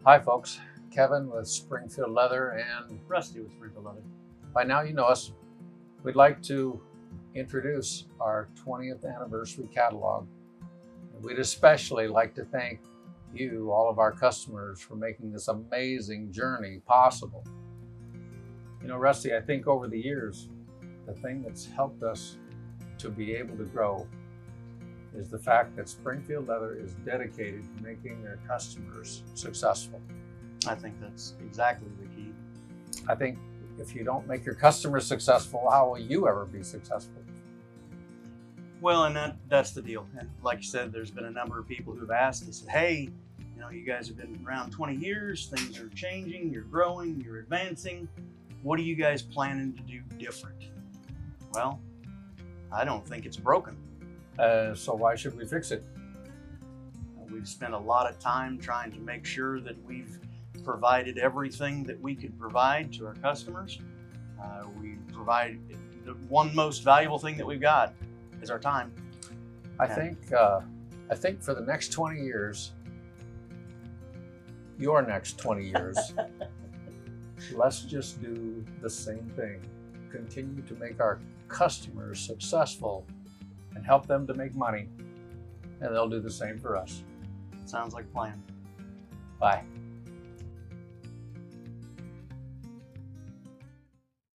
Hi folks, Kevin with Springfield Leather, and Rusty with Springfield Leather. by now you know us. We'd like to introduce our 20th anniversary catalog. We'd especially like to thank you, all of our customers, for making this amazing journey possible. You know, Rusty, I think over the years, the thing that's helped us to be able to grow is the fact that Springfield Leather is dedicated to making their customers successful. I think that's exactly the key. I think if you don't make your customers successful, how will you ever be successful? Well, and that's the deal. And like you said, there's been a number of people who've asked and said, hey, you guys have been around 20 years, things are changing, you're growing, you're advancing. What are you guys planning to do different? Well, I don't think it's broken. So why should we fix it? We've spent a lot of time trying to make sure that we've provided everything that we could provide to our customers. We provide the one most valuable thing that we've got is our time. I think for the next 20 years, your next 20 years, let's just do the same thing. Continue to make our customers successful and help them to make money, and they'll do the same for us. Sounds like a plan. Bye.